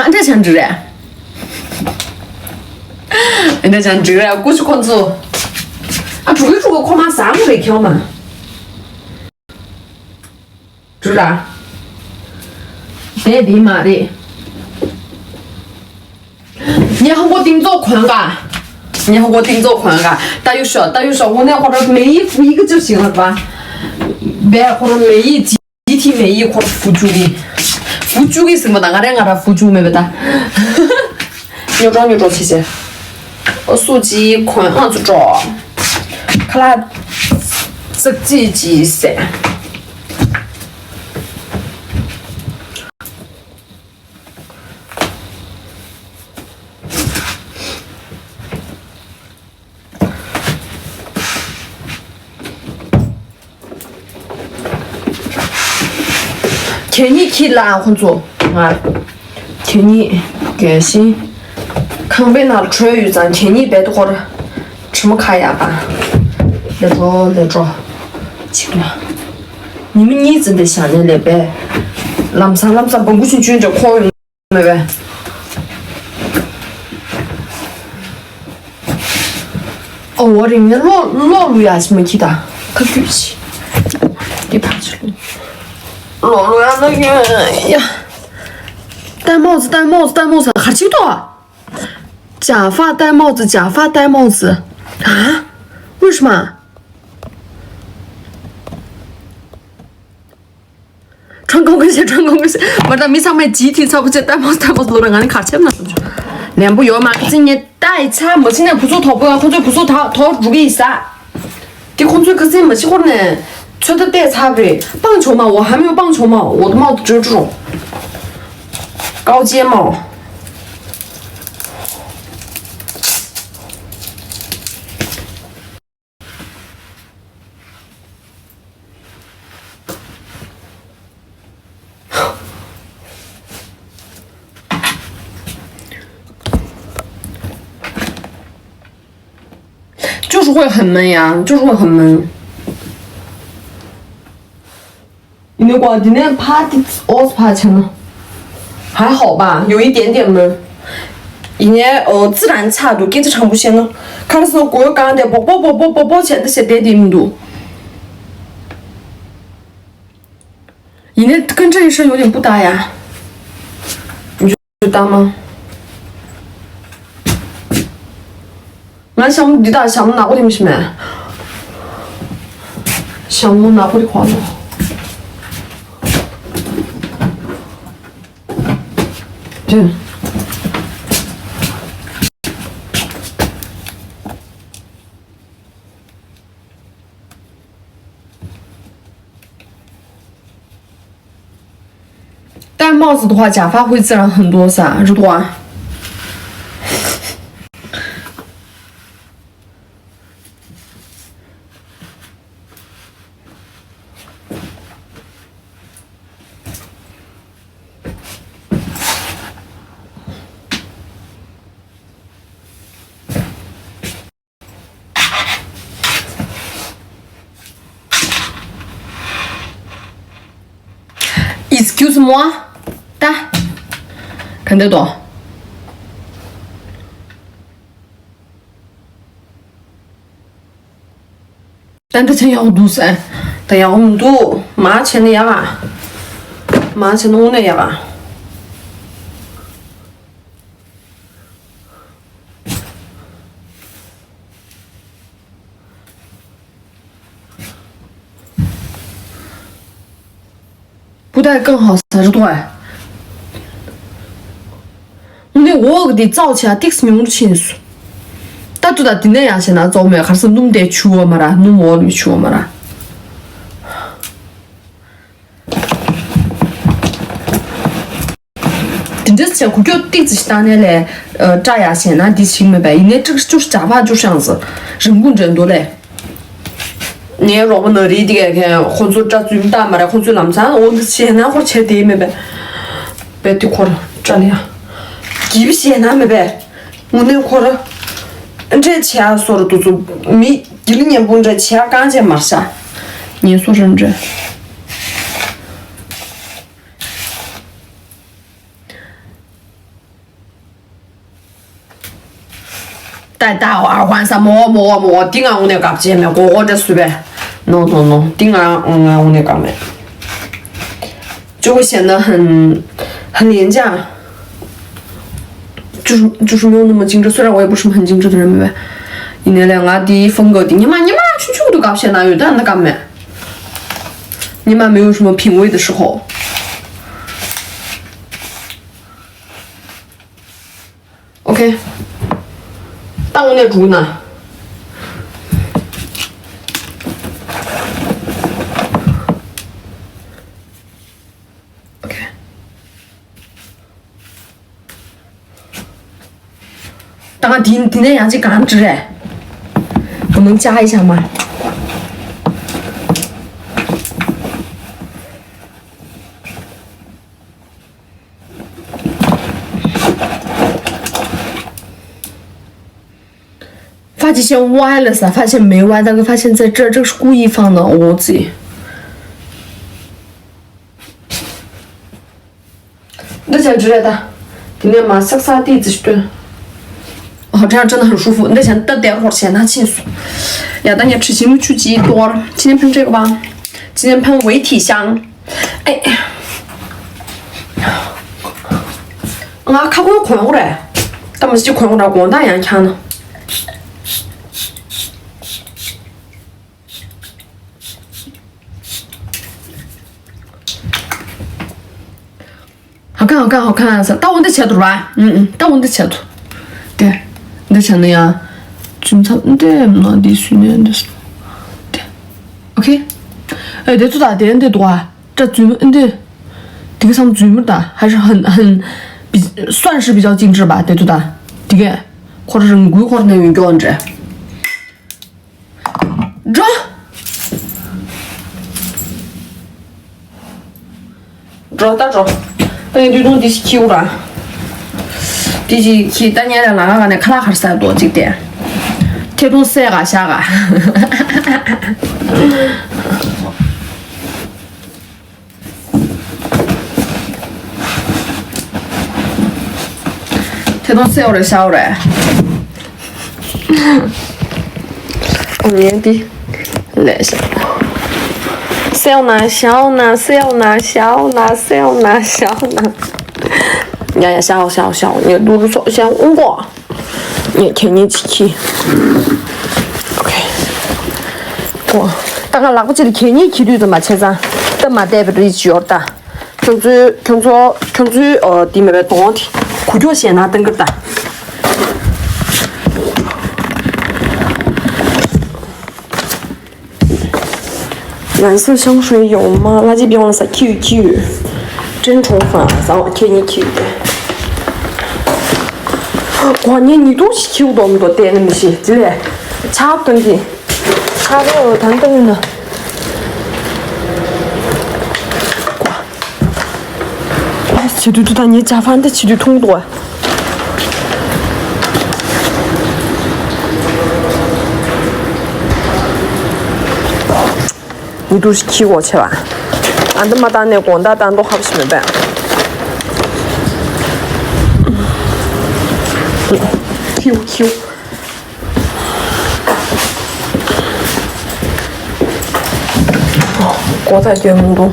刚才想吃哎，人家想吃哎，过去看子。啊，这个可嘛3个来挑嘛，知道？对的嘛的。你和我订做宽嘎，打有说，我那或者每衣服一个就行了吧？别或者每一集体每一或者辅助的什么的，俺俩辅助没不得。牛找谢谢。我手机宽啊就找，看来这几噻。天你去哪混做啊？天你更新，康贝拿出鱼站，天你别多好了，吃么卡呀吧？来着，行了，你真的想的那边，啷啥奔过去卷着可用没呗？哦，我这边老路呀是没去的，可举起，你爬去了。路呀那个呀，戴帽子，还记得？假发戴帽子啊？为什么？穿高跟鞋，我这没上面集体操不起，戴帽子，路人俺的卡签了，是不是？练不要嘛，今年带差，没今年不做头不要，或者不做头如个意思啊？你红嘴可是没喜欢呢。穿的带差呗，棒球帽我还没有棒球帽，我的帽子只有这种高阶帽。就是会很闷呀，那个今天爬的2次爬墙了，还好吧，有一点点闷。因为自然差度跟着长不线了，看的时候过有刚的啵前的些点点度。因为跟这一身有点不搭呀，你觉得搭吗？俺项目拿过的没是没？项目拿过的话了。对。戴帽子的话，假发会自然很多噻，是多啊。Excuse moi， 打，看得到。但这钱要多噻，但要很多，妈钱的呀吧，妈钱的我的呀吧。不戴更好30多哎。我的早起啊，第是没有情绪。打住的，今天呀，现在早没，还是弄得去我嘛啦，弄我的去我嘛啦。真的是想哭叫弟子是当年嘞，扎牙线那第7没呗，因为这个就是假发就是这样子，人工真多嘞。你若不能理解看，或者扎最大嘛啦，或者那么啥，我的钱那会儿钱得没呗，别的可了，这里啊，记不起那没呗，我那可了。这钱说的都是没12年不这钱感觉嘛啥，你说成这，大二换三么，顶啊我那搞不起没，我这随便，弄，顶啊我那搞没，就会显得很廉价，就是没有那么精致。虽然我也不是很精致的人，明白？一年两个的风格的，你妈出去我都搞不起来，有的人搞没？你妈没有什么品味的时候。OK， 当我那猪呢？OK， 当我顶那样子干直哎，我能加一下吗？发际线歪了噻，发际线没歪，但是发现在这儿，这个是故意放的，我自己。你先直来的，今天嘛潇洒地子去炖。哦，这样真的很舒服。你先待会儿先拿清楚。呀，当年吃西米曲奇多了，今天喷这个吧，今天喷维体香。哎，啊，卡过困我嘞，咱们就困我这光打样看了。好看是到我的切度吧？到我的切度。对，你像那样，좀 참는데 나디 수는 됐어. 네. 오케이. 에, 내 도다 되는데 도아. 这근데 되게 상 주물다. 还是很算是比较精致吧，对不对？这个或者是贵或者那种标准。这。这打着。等于种第9了，第7当年的那个卡拉还是3多这点，铁桶塞个下个，铁桶塞我的小嘞，年底来些。小拿，呀，小，你嘟嘟说小我，你天你起 ，OK， 我，当然那个这里天你起对的嘛，车上，等嘛代表着一起要打，从最地面的冬天，苦脚线那等个打。蓝色香水有吗？垃圾别忘了撒 QQ， 真充分，让我贴你 QQ。哇，你都是 Q 多么多点那些，这里差不多的，差不多单等了。哇，气对对，你家饭的气对桶多。你都是起过去吧？俺他妈打那光打单都好不是没办。Q。哦，我在节目中。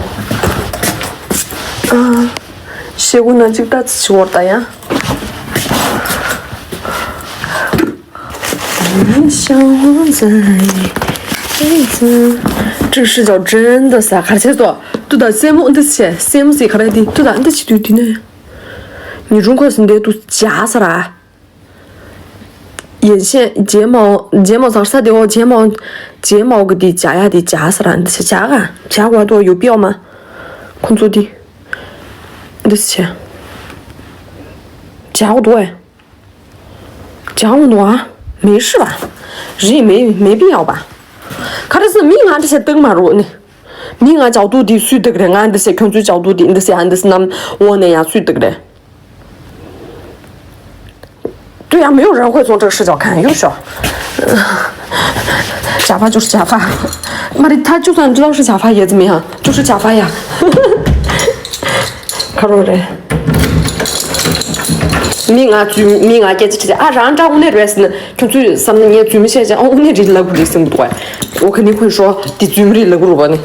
сегодня всегда четвертая. 你像我在一次。这个视角真的是，看起来都到节目的起，CMC 看来的都到的起对的呢。你如果是你都加上来，眼线、睫毛上啥的哦，睫毛个的加呀的加上来，你是加啊？加过多有必要吗？工作的，你的起，加我多哎，加我多啊，没事吧？人也没必要吧？看的是明暗这些灯嘛，如呢？明暗角度的谁得的？俺这些看最角度的，那些俺这是那我那样谁得的？对呀，没有人会从这个视角看，有时候，假发就是假发，妈的，他就算知道是假发也怎么样，就是假发呀。看着这， 미가 깨지지啊让我那边是就最上面你最没写哦我那这那不里生不多我肯定会说第最没那个了吧呢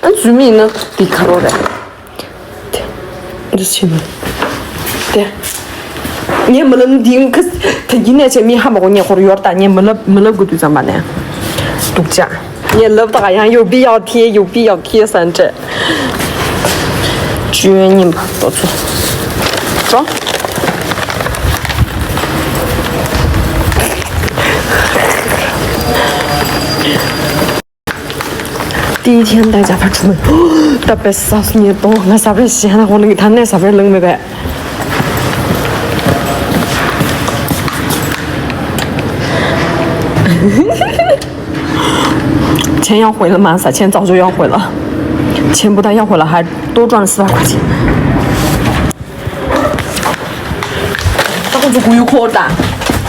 俺最没呢第卡罗的对这行吗对你没能听可他今年前面还没我你或者有点大你没那个对怎么办呢独家你老大样有必要贴三折绝你吧到处走第一天带假发出门，特别是啥子你懂，我啥不闲了，我那个他那啥不冷没呗。钱要回了吗？啥钱早就要回了，钱不但要回了，还多赚了400块钱。这个就贵可大，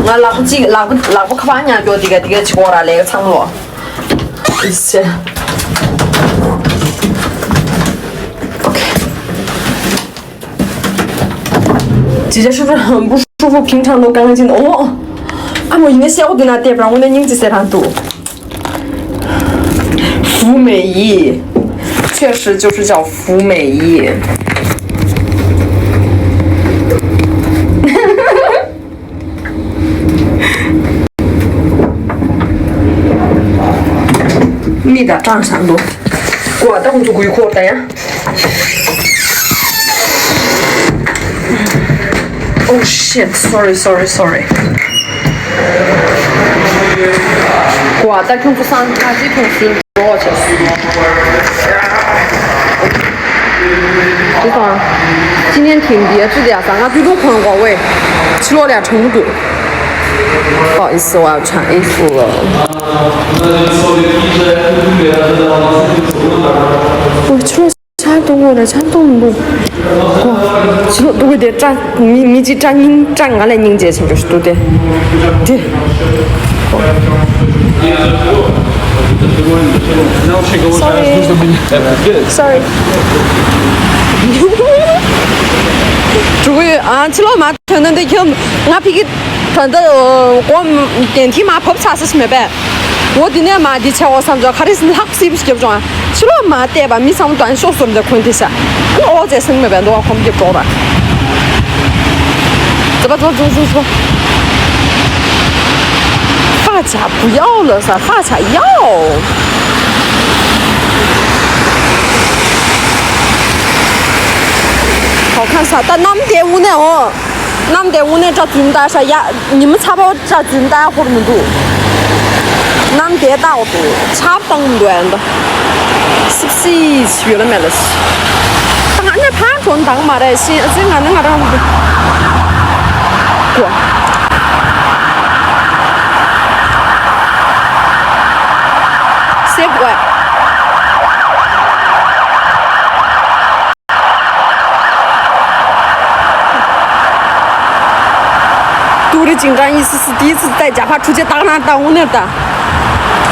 我那不看人家这个去过了那个长路，是。OK， 姐姐是不是很不舒服？平常都干净的哦。我应该小对那点，不然我的年纪谁他多。服美役，确实就是叫服美役。你的长上路，我等我就归货的呀。Oh shit! Sorry. 挂在空腹上，垃圾桶是多少钱？这双今天挺别致的呀，咱最多看过喂，去了2成都。不好意思，我要穿衣服了。我去了山东我的山东路，哇，去了都会得站，米几站俺来凝结成就是多的，对。Sorry. 注意啊，去了嘛，可能得去俺皮给穿的光电梯嘛，泡茶是什么呗？我今天嘛的桥上就看的是哪个是不是就装？去了嘛得吧，米上断小说的困的噻，我在省没办都要看不就着了。走吧。发卡不要了噻，发卡要。好看啥？但那么点屋呢哦，那么点屋呢找最大啥呀？你们差不多找最大或者么多？那么点大多，差不多乱的，是不是去了没了？当然那盘中当嘛的，先这俺那过。谁不会？读的紧张意思是第一次带假发出去打我那的，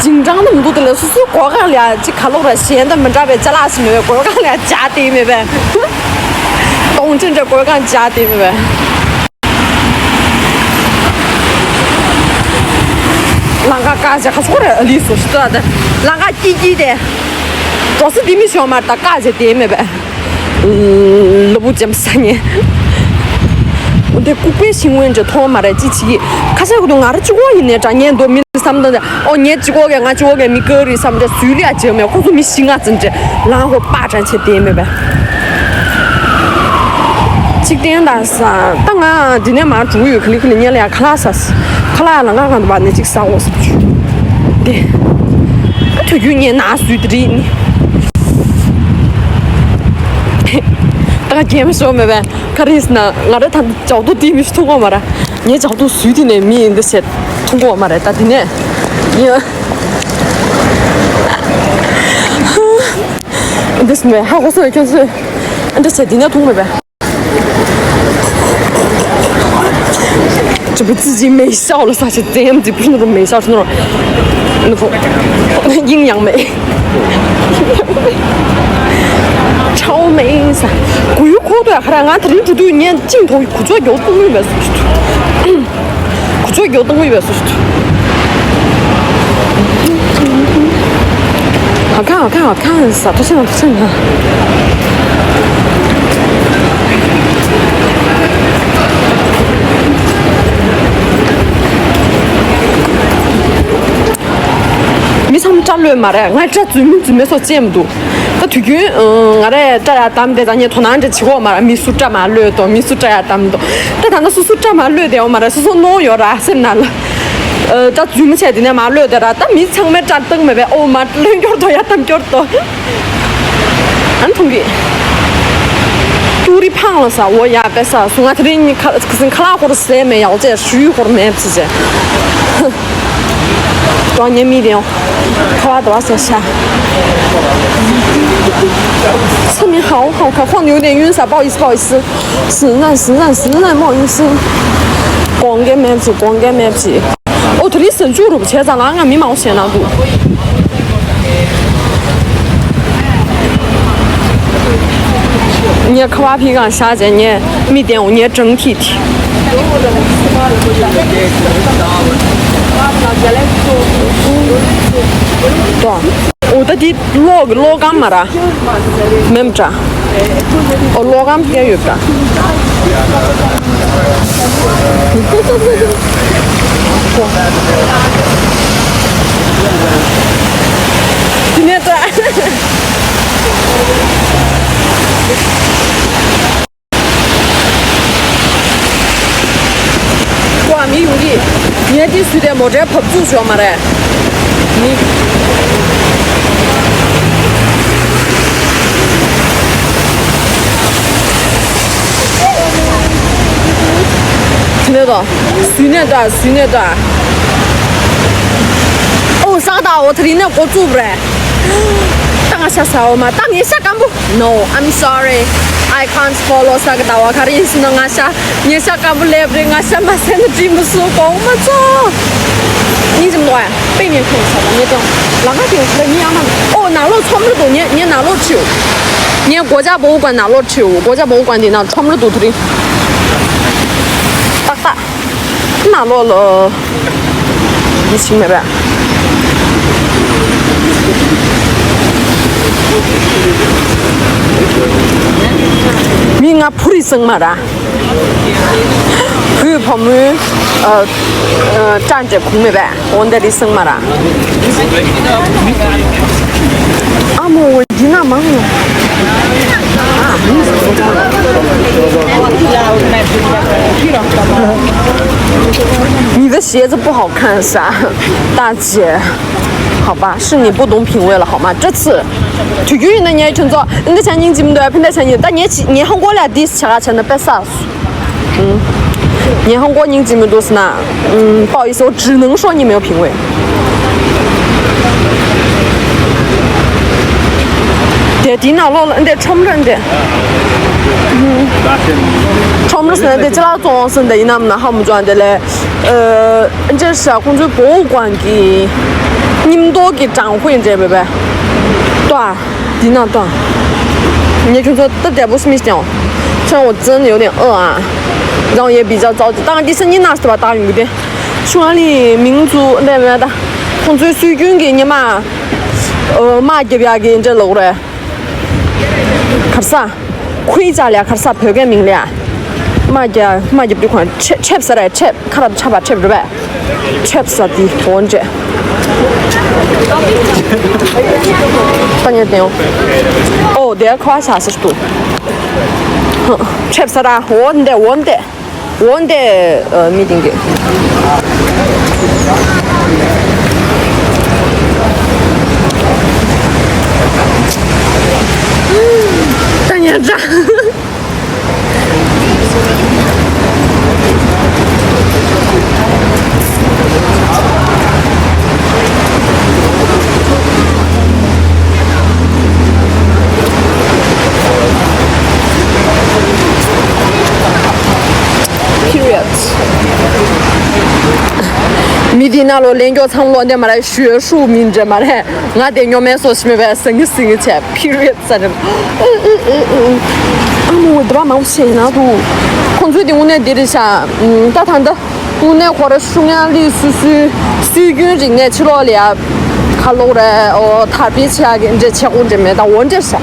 紧张那么多的了，说过俺俩去看路了，现在们这边加哪些没有？过俺俩加的没呗？东正这过俺加的没呗？啷个干些还说的历史是咋的？啷个滴的？主是你们学嘛，打干些点没呗？不见不3年。我的古北新闻这拖嘛的机器，看起来我都俺的几个人呢，这年多米什么的，哦年几个月俺几个月米狗的什么的，水里啊就没，我说米心啊真的，然后霸占去点没呗？几点但是啊，当俺今天马上注意，肯定你俩看哪啥事，看哪那俺把那几个啥我是不去，对，退休年拿水的你。大家见没说没呗？看的是呢，俺这他角度低没是通过嘛的，你角度水的呢，米的些通过嘛的，但是呢，你，这是没，还我说就是，这些今天通没呗？这不自己没笑了，啥些这样子不是那种没笑，是那种阴阳美。超美噻，贵可 요도야 그래 안 들이 주도 년镜头 구조 요동을 왜 쓰지? 구조 요동을 왜 쓰지? 好看好看好看，啥都像不像啊。미참 잘려 말해. 나 진짜 준비해서 잼도. 그 되게 나래 짜야 담대 자니 돈안지 치고 말아 미수자 말려도 미수자야 담도. 근데 단도 수수자 말려도 말아 수수 노여라 생날. 자 준비해 되냐 말려더라. 딱 미창매 짠떡 매배 오마 랭겨도 야담 껴도. 안 통기. 둘이胖了啥我也别啥送啊这里你看可是看那会儿谁没要这水会儿没皮子多少年米的看了多少钱下侧面好好看晃的有点晕啥不好意思实在不好意思光给没皮哦这里生猪肉不切咋那个没毛线那都你可把皮干下去，你没点我你整体体。对，我的地老干嘛啦？没么着，哦老干皮有着。今天在。哇，没用的，年底水的没这跑不学嘛嘞，你。听得到？水那段。哦，啥的，我这里那个做不来。当下啥嘛？当年下干不 ？No, I'm sorry. I can't follow 啥个大话卡的意思呢？俺下，你下干不来不？俺下嘛现在真不是讲嘛做。你怎么多呀？背面看啥的？你这哪个地方你养嘛？哦，哪路穿不着你哪路去？你国家博物馆哪路去？国家博物馆的那穿不着肚子的。大，哪路了？你听没呗？미가 풀이 썩 말아. 그 범을 짠제 국매배 원대리 썩 말아. 아무 어디나 망요.你的鞋子不好看啥，大姐？好吧，是你不懂品味了好吗？这次就有人你群做，你的钱你记不得，平台钱你，但你韩国来第一次吃钱的白啥？你韩国人记不得是哪？不好意思，我只能说你没有品味。得电脑老了，你得冲着你得。冲着是得这老装是得那么好么装的嘞？这是啊，工作博物馆给。你们多给展会这边呗？对啊，电脑对。你就说这点不是没想，虽然我真的有点饿啊，然后也比较着急。当然，第三你拿是吧？打鱼的，匈牙利民族那边的，红嘴水军给你嘛，马给别给这楼嘞，看啥？盔甲俩看啥？票给明俩。马家不款，chip 啥嘞？chip 看到差吧？chip 这呗？chip 啥的？我这。Понятно. О, де класа също. Чеп сара, 원데 미팅게. Понятно.米的那罗连脚长罗的嘛来学术名着嘛来，我得要买说什么玩生个钱，period 啥的。我这把毛线那都，kon最近我那地里下，打探的，我那块的匈牙利水军人呢去了里，看路的他比起来跟这结婚这边到我这下。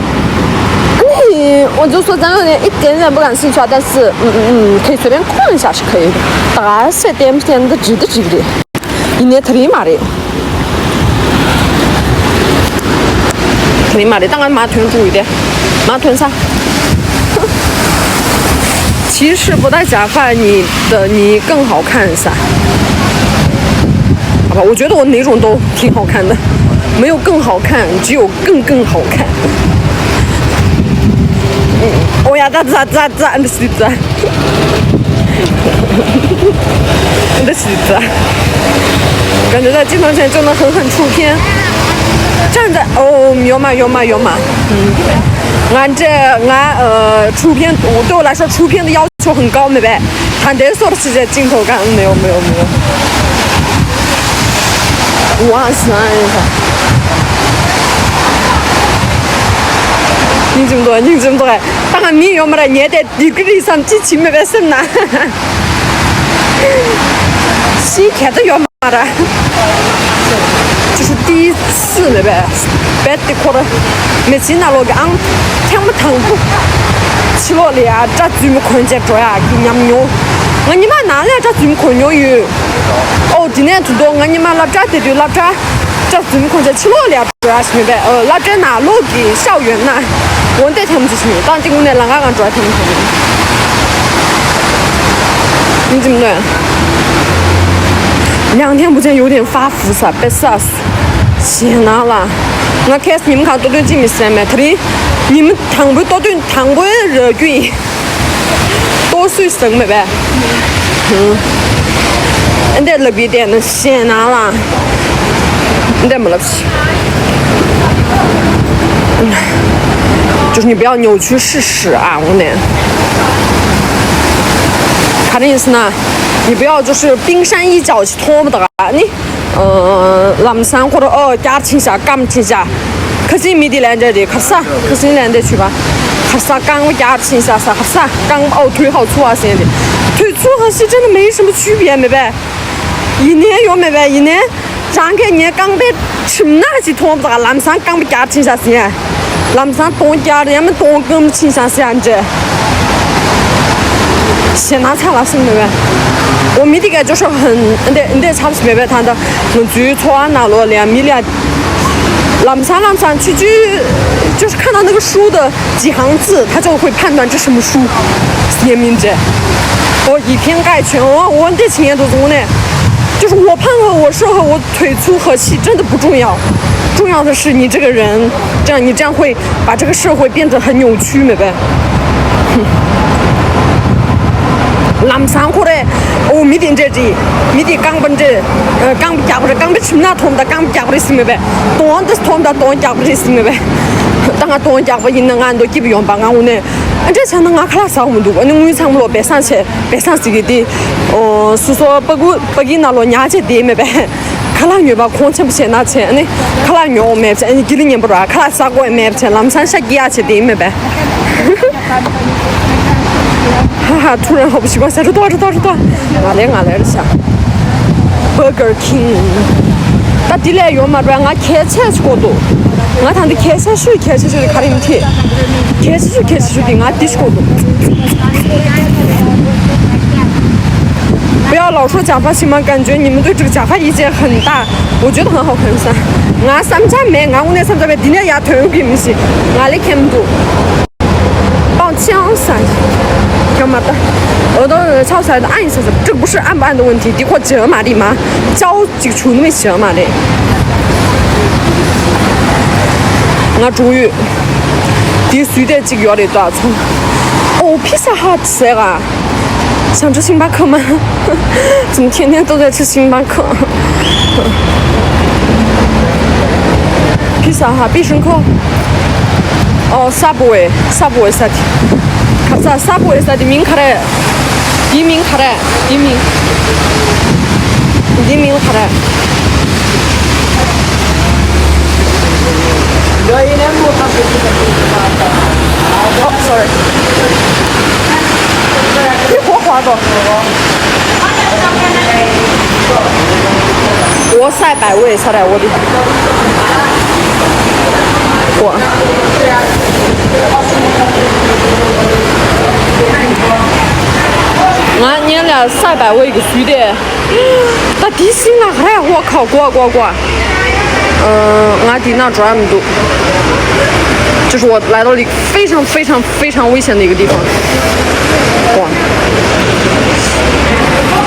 我就说咱有点一点点不感兴趣啊，但是可以随便看一下是可以的。但是点不点的值得，一年特别麻的，当然马臀注意点，马臀啥？其实不戴假发你更好看噻，好吧？我觉得我哪种都挺好看的，没有更好看，只有更好看。我呀，咋，你是咋？你是咋？感觉在镜头前就能狠出片。站在有嘛，俺出片，对我来说出片的要求很高，没呗？谈得说的是这镜头感，没有。哇塞！你这么多哎！当然你要么来捏的一个地上几千没别生呐，谁看都要嘛的，就是第一次那边，别的可能没进那个昂，听不疼不，吃了的啊，这最么困见着呀，给娘牛，我你妈哪来这最么困牛鱼？今年最多我你妈老扎的老扎。这最么困见吃了的主要是没呗？老扎拿路给校园呐。我得听不进去，当地我那啷个主要听不进去。你怎么的？2天不见有点发福噻，82岁，天哪啦！我开始你们看多对几米三没？特别你们糖不多对糖不热菌，多岁生没呗？你得那边点的天哪啦！你得没了皮。就是你不要扭曲事实啊！我呢，他的意思呢，你不要就是冰山一角去拖不得啊！你南山或者家庭下干情下，可是没得来这的，可是你来得去吧？可是干我家庭下啥？可是干腿好粗啊！现在腿粗和细真的没什么区别，没呗？一年有没呗？一年张开年刚被吃哪去拖不得？南山刚不家庭下先。南山东家的，俺们东跟我们亲乡是样子，现在才那什么呗？我没得个就是很，你得差不多没谈的，我最初啊那了2米了，南山去就是看到那个书的几行字，他就会判断这什么书，联名者，以偏概全我得亲眼都是我呢。就是我胖和我瘦和我腿粗和细真的不重要，重要的是你这个人，你这样会把这个社会变得很扭曲，没呗？南山可的，没得这里，没得刚本这，刚家不是刚被吃那拖不得，刚家不的是没呗？东的是拖不得，东家不的是没呗？当然东家不赢了，俺都基本用吧，俺我呢。这前头俺看了3万多，你我唱不了，别上去个的，是说不给那了伢子的没呗？看了月吧，空钱不钱拿钱呢？看了月我买不起，你给了年不着，看了3个月买不起，南山下给伢去的没呗？哈哈，突然好不习惯，下着多，俺来了下 ，Burger King， 那地来用嘛，不然俺开车去过多。我谈的开车水的卡里面贴，开车水的俺地去过多。不要老说假发行吗？感觉你们对这个假发意见很大，我觉得很好看噻。俺3家买，俺我那3家买，今天也推给你们，俺来看不多。帮枪噻，干嘛的？我都超出来的按一下子，这个不是按不按的问题，的确折嘛的嘛，交几处那么折嘛的。我终于第3点几个月的多少钱？披萨好吃啊！想吃星巴克吗？怎么天天都在吃星巴克？披萨哈，必胜客。Subway 啥的？看啥 Subway 啥的名卡嘞？移民卡嘞？移民卡嘞？哦，sorry，一滑滑的。我400位才来我的，哇！俺年了400位一个书的，那地心了还我靠，过。俺的那专门都，就是我来到了一个非常危险的一个地方，哇！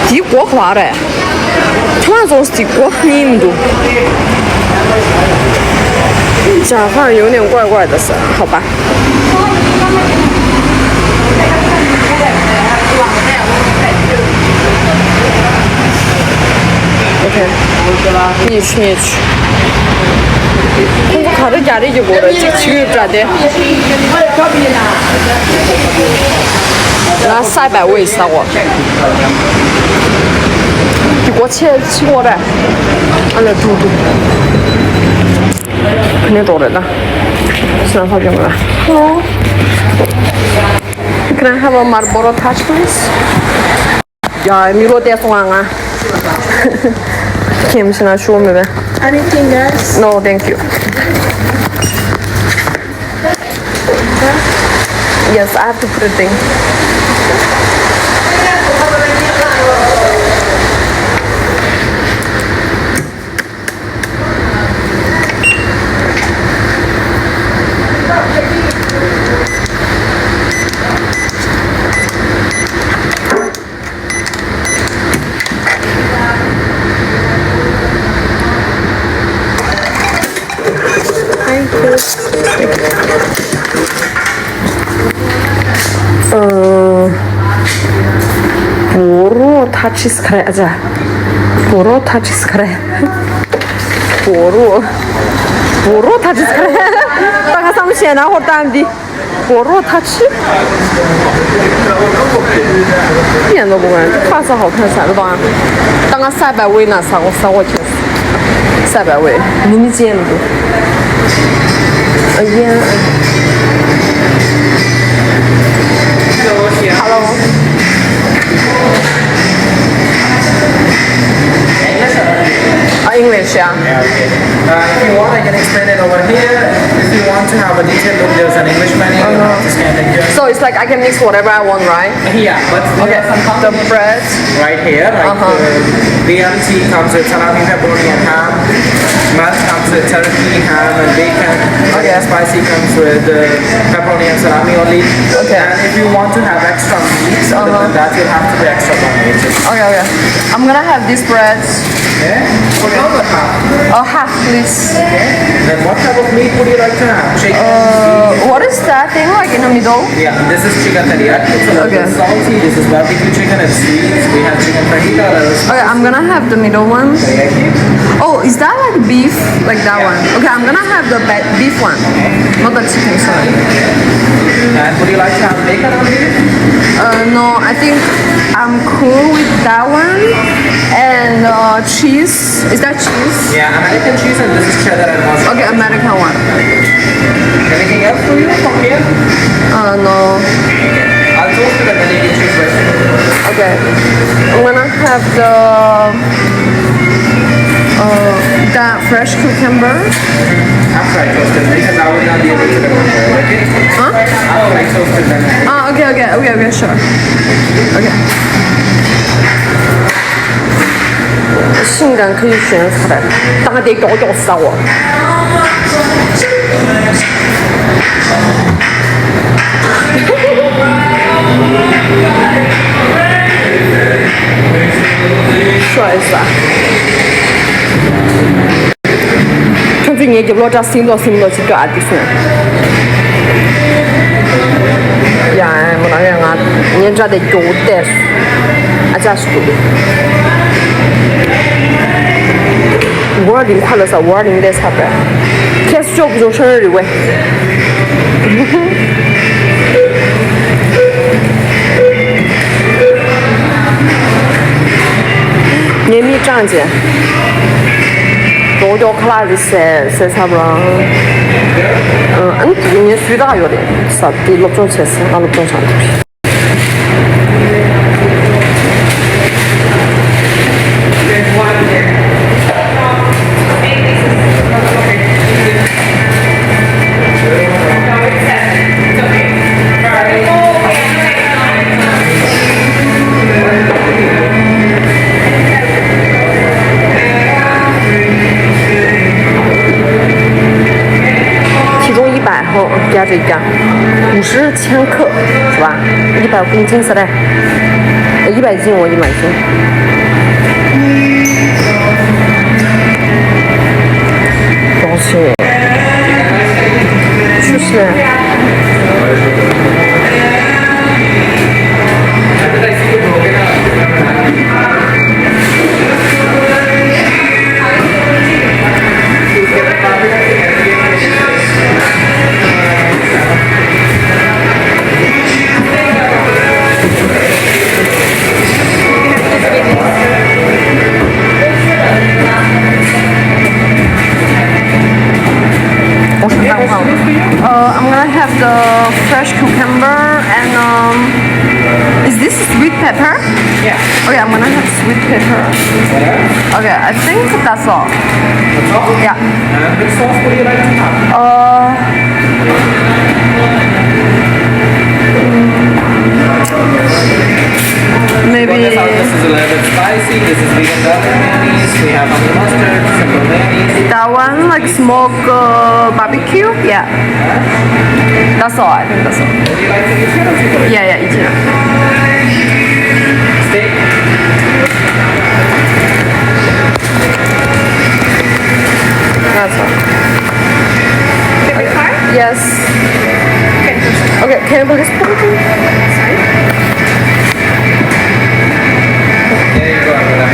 地过滑的。突然总是地过印度，这反正有点怪的是，好吧。OK， 你去。我看这家里就过了，这去咋的？那300位是我。我起过来，俺来读，肯定找得到。算好久了。Hello. Can I have a Marlboro touch, please? Ja, mi låter som han. Kim sina show med. Anything else? No, thank you. Yes, I have to put a thing. Touches kare aja. Boro touches kare. Boro touches kare. 大概上面写哪会单的？Boro touch。一点都不管，发色好看啥的吧？当个300位那啥，我听300位，你见不？哎呀。Hello。English, yeah. Okay. If you want, I can explain it over here. If you want to have a detailed look, there's an English menu. You have to scan the QR. So it's like I can mix whatever I want, right? Yeah, but there Okay. are some The bread. right here. Like BLT comes with salami, pepperoni, and ham. Mash comes with turkey, ham, and bacon. Okay. Spicy comes with pepperoni and salami only. Okay. And if you want to have extra meat, other than that, you'll have to pay extra money. Okay. I'm gonna have this bread. Okay. For another half. A half, please. Then what type of meat would you like to have? Chicken? What is that thing like in the middle? Yeah, this is chicken teriyaki. It's a little Okay. bit salty. This is barbecue chicken and sweet. We have chicken fajita. Okay, I'm gonna have the middle one. Teriyaki. Oh, is that like beef? Like that one? Okay, I'm gonna have the beef one. Not the chicken, sorry. And would you like to have bacon on it? No, I think I'm cool with that one. And cheese. Is that cheese? Yeah, American cheese and this is cheddar and mozzarella. Okay, American one. Anything else for you from here? No. I'll toast it and then you can choose vegetable. Okay. I'm gonna have the that fresh cucumber. Half fried toasted because I will not be able to remember. Okay? Huh? Half fried toasted then. Okay, sure. Okay. 性感可以选出来，当然得搞搞死我。帅死啊！看最近就老早新到去搞的是。呀，我那个啊，你这得搞的，啊，这是多。520快乐是520的差不多，开始就不就生日礼物。年米涨价，多叫克拉的塞差不多。你水大药的，啥的6种钱是那6种上的。加这个50千克是吧？100公斤是嘞，100斤我100斤。多少钱？确实。I'm gonna have the fresh cucumber and is this sweet pepper? Yeah. Okay, I'm gonna have sweet pepper. Okay, I think that's all. That's all? Yeah. And which sauce would you like to have? Maybe. This is a little bit spicy. This is vegan garlic mayonnaise. We have honey mustard, simple mayonnaise. That one, like smoked barbecue? Yeah. That's all, I think that's all. Would you like to eat it or keep it? Yeah, eat it. Steak? That's all. Yes. Okay, can you please put it in? There you go, Amanda.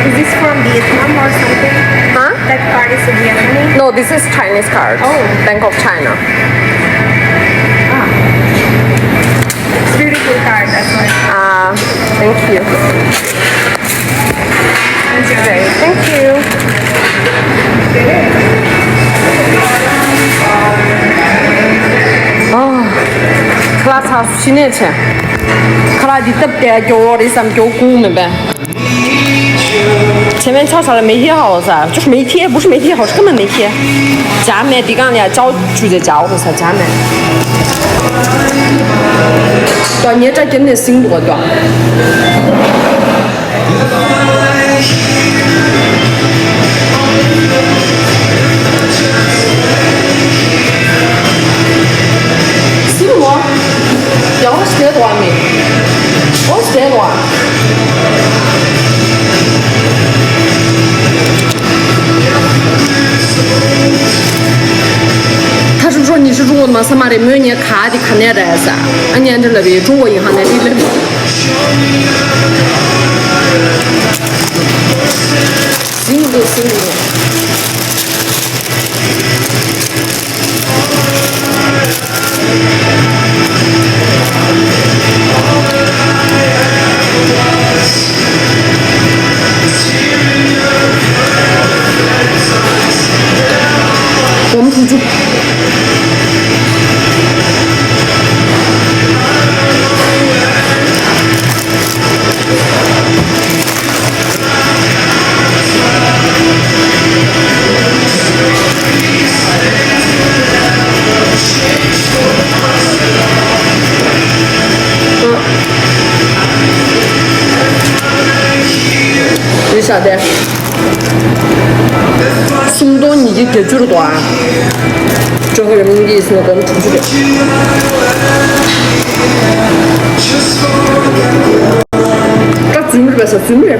Is this from Vietnam or something? Huh? That card is a Vietnamese? No, this is Chinese card. Oh. Bank of China. It's beautiful card, that's why. Thank you. Okay, thank you. 클라 차 수시네체. 클라 디답대 교리 삼 교구没呗。前面炒啥的没贴好噻，就是没贴，不是没贴好，是根本没贴。加面地刚呢，找直接加我们才加面。对，你这真的心多对。心多，要我是多没？我是多。他是说你是中国的吗？什么的？每年卡的看那来噻，俺年这那边中国银行那里那边。辛苦辛苦。我们出去。为啥的？什么多你就给住了多啊？这个人民币是我们出去的。这专门是专门。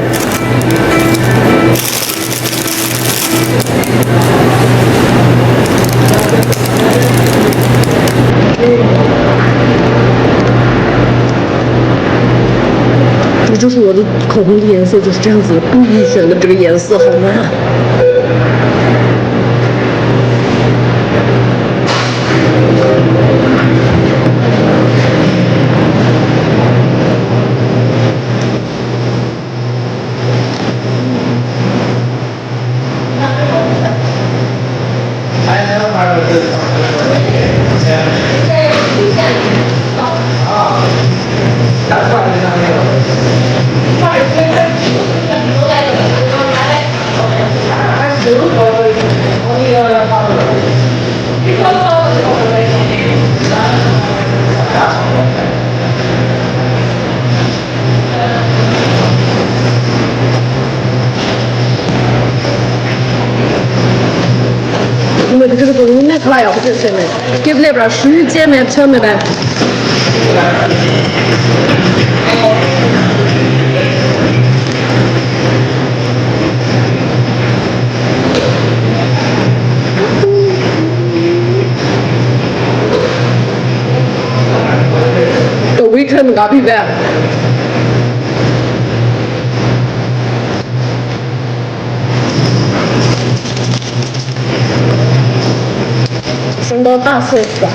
这就是我的口红的颜色，就是这样子，故意选的这个颜色，好吗？来要不这什么？给不来不了10姐妹吃没呗？The weekend got be there. 升到大岁数了。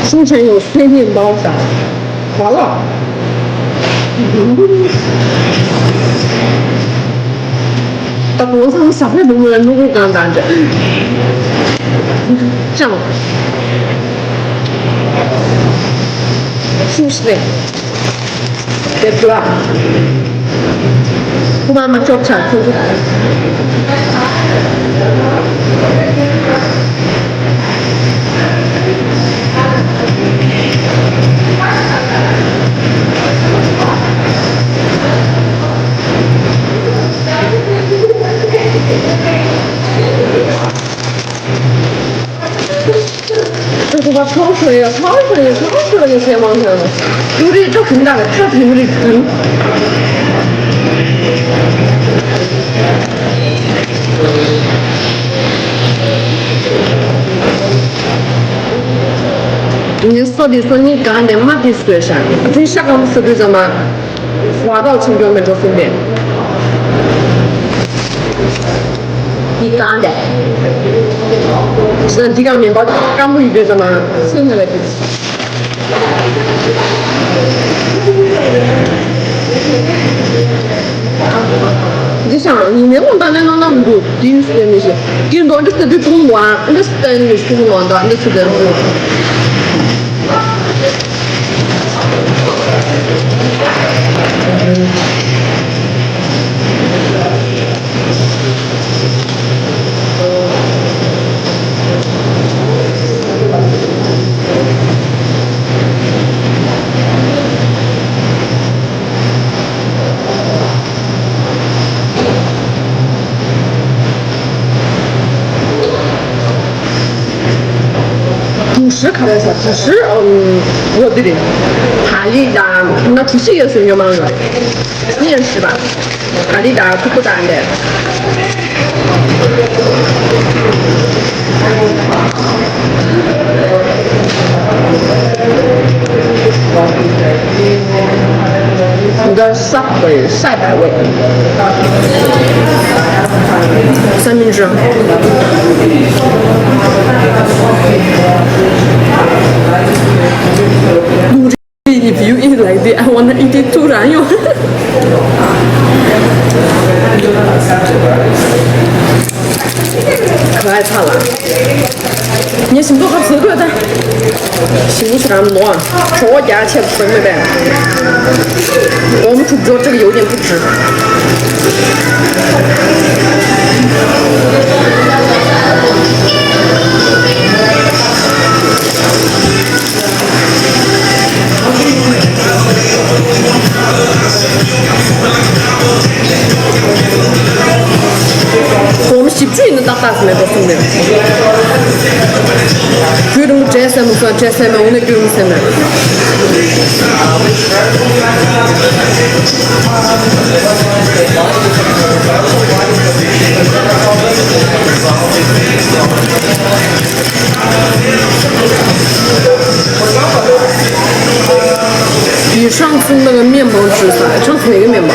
书前有碎面包啥，完了。大多数小朋友们如果刚感觉，这样，是不是的？别吃了，我妈妈做不成，是不是？这个超水呀，超水呀，超水了就先往上了。有的这很大的，这是有的坑。你说的说你干的嘛的水噻，这下个是对着嘛，滑到成表面就分别。你干的，是这个面包干不一边的嘛，剩下来的。你想，你那么大那么多，第一时间那些，顶多就是这种玩，那是等于是玩的，那是等于。主食看来是主食，我对的，哈利达那主食也是有蛮热，面食吧，哈利达不淡的。有点晒味，晒白味。三明治。If you eat like this, I wanna eat it too, 然后。可爱惨了，你心都好吃个的，心不是那么多啊，说我价钱不分没呗，我们出不着这个有点不值。我们西不去能打打出来多分的，觉得我这什么算这什么，我那给我什么。比上次那个面包质酸，上次那个面包。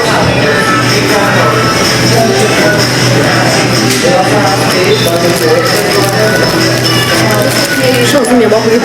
上次面包会。